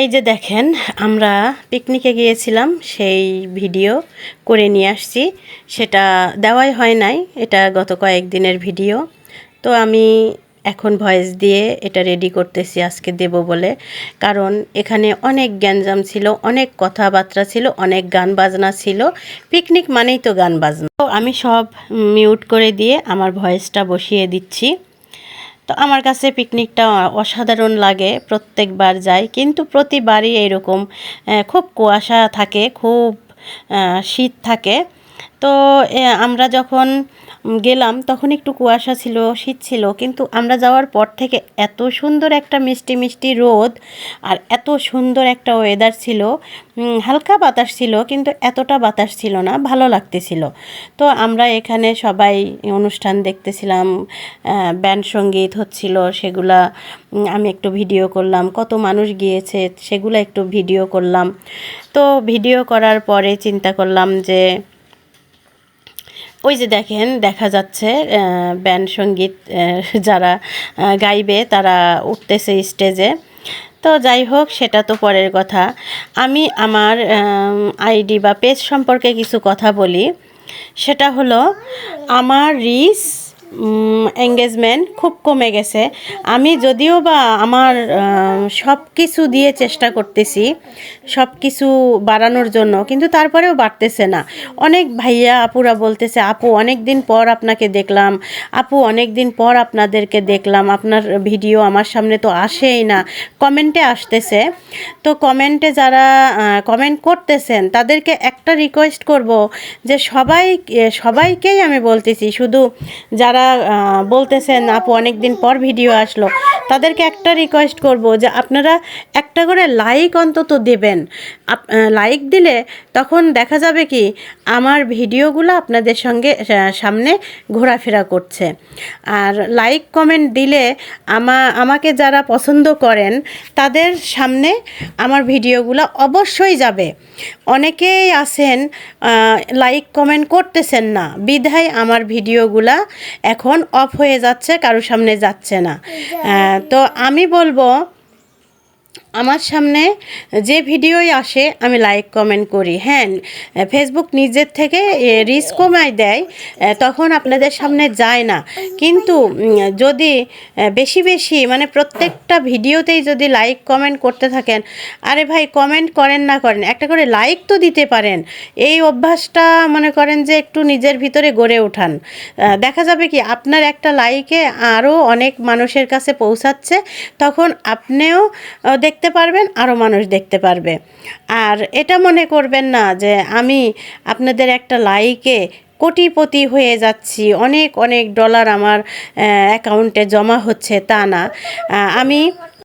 এই যে দেখেন, আমরা পিকনিকে গিয়েছিলাম, সেই ভিডিও করে নিয়ে আসছি। সেটা দেওয়াই হয় নাই, এটা গত কয়েকদিনের ভিডিও। তো আমি এখন ভয়েস দিয়ে এটা রেডি করতেছি আজকে দেব বলে। কারণ এখানে অনেক গ্যাঞ্জাম ছিল, অনেক কথাবার্তা ছিল, অনেক গান বাজনা ছিল। পিকনিক মানেই তো গান বাজনা। তো আমি সব মিউট করে দিয়ে আমার ভয়েসটা বসিয়ে দিচ্ছি। তো আমার কাছে পিকনিকটা অসাধারণ লাগে, প্রত্যেকবার যাই, কিন্তু প্রতিবারই এরকম খুব কুয়াশা থাকে, খুব শীত থাকে। তো আমরা যখন গেলাম তখন একটু কুয়াশা ছিল, শীত ছিল, কিন্তু আমরা যাওয়ার পর থেকে এত সুন্দর একটা মিষ্টি মিষ্টি রোদ আর এত সুন্দর একটা ওয়েদার ছিল। হালকা বাতাস ছিল, কিন্তু এতটা বাতাস ছিল না, ভালো লাগতেছিল। তো আমরা এখানে সবাই অনুষ্ঠান দেখতেছিলাম, ব্যান্ড সঙ্গীত হচ্ছিল, সেগুলা আমি একটু ভিডিও করলাম। কত মানুষ গিয়েছে সেগুলো একটু ভিডিও করলাম। তো ভিডিও করার পরে চিন্তা করলাম যে ওই যে দেখেন, দেখা যাচ্ছে ব্যান্ড সঙ্গীত যারা গাইবে তারা উঠতেছে স্টেজে। তো যাই হোক, সেটা তো পরের কথা। আমি আমার আইডি বা পেজ সম্পর্কে কিছু কথা বলি। সেটা হলো, আমার রিচ এঙ্গেজমেন্ট খুব কমে গেছে। আমি যদিও বা আমার সব কিছু দিয়ে চেষ্টা করতেছি সব কিছু বাড়ানোর জন্য, কিন্তু তারপরেও বাড়তেছে না। অনেক ভাইয়া আপুরা বলতেছে, আপু অনেক দিন পর আপনাকে দেখলাম, আপু অনেক দিন পর আপনাদেরকে দেখলাম, আপনার ভিডিও আমার সামনে তো আসেই না। কমেন্টে আসতেছে। তো কমেন্টে যারা কমেন্ট করতেছেন তাদেরকে একটা রিকোয়েস্ট করব যে সবাইকেই আমি বলতেছি, শুধু যারা বলতেছেন আপু অনেক দিন পর ভিডিও আসলো, তাদেরকে একটা রিকোয়েস্ট করব যে আপনারা একটা করে লাইক অন্তত দেবেন। লাইক দিলে তখন দেখা যাবে কি আমার ভিডিওগুলো আপনাদের সঙ্গে সামনে ঘোরাফেরা করছে। আর লাইক কমেন্ট দিলে আমাকে যারা পছন্দ করেন তাদের সামনে আমার ভিডিওগুলো অবশ্যই যাবে। অনেকেই আছেন লাইক কমেন্ট করতেছেন না, বিধায় আমার ভিডিওগুলা এখন অফ হয়ে যাচ্ছে, কারোর সামনে যাচ্ছে না। তো আমি বলবো, আমার সামনে যে ভিডিওই আসে আমি লাইক কমেন্ট করি। হ্যাঁ, ফেসবুক নিজের থেকে রিচ কমায় দেয়, তখন আপনাদের সামনে যায় না। কিন্তু যদি বেশি বেশি মানে প্রত্যেকটা ভিডিওতেই যদি লাইক কমেন্ট করতে থাকেন, আরে ভাই কমেন্ট করেন না করেন, একটা করে লাইক তো দিতে পারেন। এই অভ্যাসটা মনে করেন যে একটু নিজের ভিতরে গড়ে ওঠান। দেখা যাবে কি আপনার একটা লাইকে আরও অনেক মানুষের কাছে পৌঁছাচ্ছে, তখন আপনিও দেখতে পারবেন, আরও মানুষ দেখতে পারবে। আর এটা মনে করবেন না যে আমি আপনাদের একটা লাইকে কোটিপতি হয়ে যাচ্ছি, অনেক অনেক ডলার আমার অ্যাকাউন্টে জমা হচ্ছে, তা না। আমি